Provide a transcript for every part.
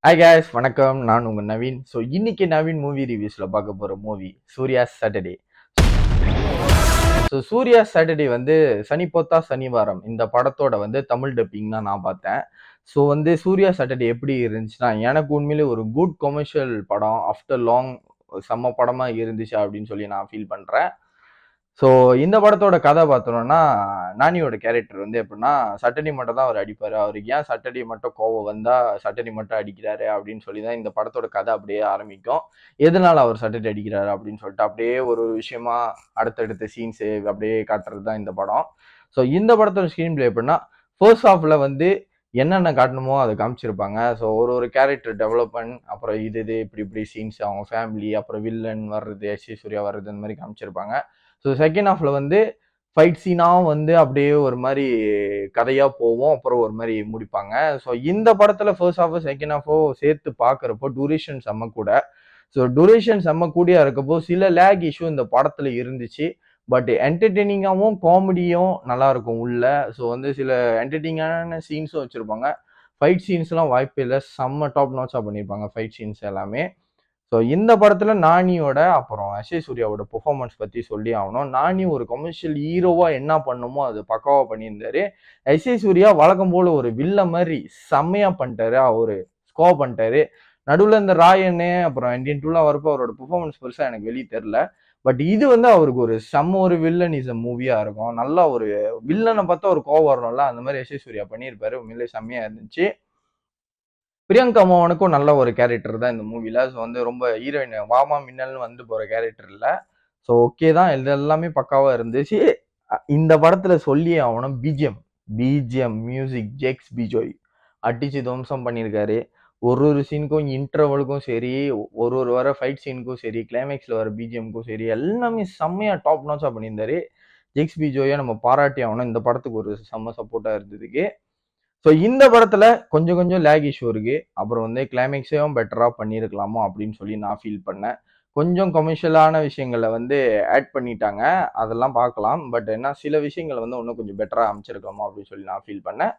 Hi guys வணக்கம். நான் உங்க நவீன். ஸோ இன்னைக்கு நவீன் மூவி ரிவ்யூஸ்ல பார்க்க போற movie Suriya Saturday. So Suriya Saturday வந்து சனி போத்தா சனிவாரம் இந்த படத்தோட வந்து தமிழ் டப்பிங் தான் நான் பார்த்தேன். ஸோ வந்து சூர்யா சாட்டர்டே எப்படி இருந்துச்சுன்னா எனக்கு உண்மையிலே ஒரு குட் கொமர்ஷியல் படம் ஆஃப்டர் லாங் செம்ம படமா இருந்துச்சு அப்படின்னு சொல்லி நான் ஃபீல் பண்றேன். ஸோ இந்த படத்தோட கதை பார்த்தோம்னா நானியோட கேரக்டர் வந்து எப்படின்னா சட்டடி மட்டும் தான் அவர் அடிப்பாரு. அவருக்கு ஏன் சட்டடி மட்டும் கோவம் வந்தா சட்டடி மட்டும் அடிக்கிறாரு அப்படின்னு சொல்லி தான் இந்த படத்தோட கதை அப்படியே ஆரம்பிக்கும். எதனால அவர் சட்டடி அடிக்கிறாரு அப்படின்னு சொல்லிட்டு அப்படியே ஒரு விஷயமா அடுத்தடுத்த சீன்ஸ் அப்படியே காட்டுறது தான் இந்த படம். ஸோ இந்த படத்தோட ஸ்க்ரீன் பிளே எப்படின்னா ஃபர்ஸ்ட் ஹாஃப்ல வந்து என்னென்ன காட்டணுமோ அதை காமிச்சிருப்பாங்க. ஸோ ஒரு கேரக்டர் டெவலப்மெண்ட், அப்புறம் இது இப்படி இப்படி சீன்ஸ், அவங்க ஃபேமிலி, அப்புறம் வில்லன் வர்றது, சூர்யா வர்றது, இந்த மாதிரி காமிச்சிருப்பாங்க. ஸோ செகண்ட் ஹாஃப்ல வந்து ஃபைட் சீனா வந்து அப்படியே ஒரு மாதிரி கதையா போவோம், அப்புறம் ஒரு மாதிரி முடிப்பாங்க. ஸோ இந்த படத்துல ஃபர்ஸ்ட் ஹாஃபோ செகண்ட் ஹாஃபோ சேர்த்து பார்க்குறப்போ டூரேஷன் செம்ம கூட. ஸோ டூரேஷன் செம்ம கூடியா இருக்கப்போ சில லேக் இஷ்யூ இந்த படத்துல இருந்துச்சு. பட் என்டர்டெய்னிங்காகவும் காமெடியும் நல்லா இருக்கும் உள்ள. ஸோ வந்து சில என்டர்டெய்னிங்கான சீன்ஸும் வச்சிருப்பாங்க. ஃபைட் சீன்ஸ்லாம் வாய்ப்பே இல்லை, செம்ம டாப் நாச்சா பண்ணியிருப்பாங்க ஃபைட் சீன்ஸ் எல்லாமே. ஸோ இந்த படத்துல நானியோட அப்புறம் சூர்யாவோட பெர்ஃபார்மன்ஸ் பத்தி சொல்லி ஆகணும். நானி ஒரு கமர்ஷியல் ஹீரோவா என்ன பண்ணுமோ அது பக்காவா பண்ணியிருந்தாரு. சூர்யா வழக்கம் போல ஒரு வில்ல மாதிரி செம்மையா பண்ணிட்டாரு. அவரு ஸ்கோர் பண்ணிட்டாரு. நடுவில் இந்த ராயனு அப்புறம் இந்தியன் டூலாம் வரப்போ அவரோட பெர்ஃபார்மன்ஸ் பெருசா எனக்கு வெளியே தெரில. பட் இது வந்து அவருக்கு ஒரு செம்ம ஒரு வில்லனிசம் மூவியா இருக்கும். நல்லா ஒரு வில்லனை பார்த்தா ஒரு கோவம் வரணும்ல, அந்த மாதிரி சூர்யா பண்ணியிருப்பாரு. உண்மையிலே செம்மையா இருந்துச்சு. பிரியங்கா மோகனுக்கும் நல்ல ஒரு கேரக்டர் தான் இந்த மூவில. ஸோ வந்து ரொம்ப ஹீரோயின் வாமா மின்னல்னு வந்து போற கேரக்டர் இல்ல. ஸோ ஓகே தான், இது எல்லாமே பக்காவா இருந்துச்சு. இந்த படத்துல சொல்லியே ஆகணும் பிஜிஎம் மியூசிக் ஜெக்ஸ் பிஜோய் அடிச்சு துவம்சம் பண்ணியிருக்காரு. ஒரு சீனுக்கும் இன்டர்வலுக்கும் சரி, ஒரு வர ஃபைட் சீனுக்கும் சரி, கிளைமேக்ஸ்ல வர பிஜிஎம்க்கும் சரி, எல்லாமே செம்மையா டாப் நாச்சா பண்ணியிருந்தாரு. ஜெக்ஸ் பிஜோயை நம்ம பாராட்டி ஆகணும். இந்த படத்துக்கு ஒரு செம்ம சப்போர்ட்டா இருந்ததுக்கு. ஸோ இந்த படத்துல கொஞ்சம் கொஞ்சம் லேக் இஷ்யூ இருக்கு. அப்புறம் வந்து கிளைமேக்ஸையும் பெட்டரா பண்ணியிருக்கலாமோ அப்படின்னு சொல்லி நான் ஃபீல் பண்ணேன். கொஞ்சம் கமர்ஷியலான விஷயங்களை வந்து ஆட் பண்ணிட்டாங்க. அதெல்லாம் பார்க்கலாம். பட் என்ன சில விஷயங்களை வந்து இன்னும் கொஞ்சம் பெட்டரா அமைச்சிருக்கலாமோ அப்படின்னு சொல்லி நான் ஃபீல் பண்ணேன்.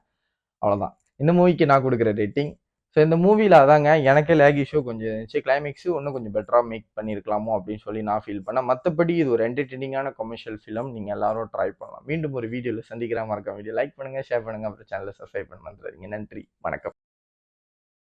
அவ்வளோதான் இந்த மூவிக்கு நான் கொடுக்குற ரேட்டிங். ஸோ இந்த மூவியில் அதாங்க எனக்கே லேக் இஷ்யூ கொஞ்சம் இருந்துச்சு. கிளைமேக்ஸு இன்னும் கொஞ்சம் பெட்டராக மேக் பண்ணியிருக்கலாமோ அப்படின்னு சொல்லி நான் ஃபீல் பண்ணேன். மற்றபடி இது ஒரு என்டர்டெய்னிங்கான கமர்ஷியல் ஃபிலிம். நீங்கள் எல்லாரும் ட்ரை பண்ணலாம். மீண்டும் ஒரு வீடியோவில் சந்திக்கிற மறக்காம வீடியோ லைக் பண்ணுங்கள், ஷேர் பண்ணுங்கள், அப்புறம் சேனலை சப்ஸ்கிரைப் பண்ண மறந்துடாதீங்க. நன்றி, வணக்கம்.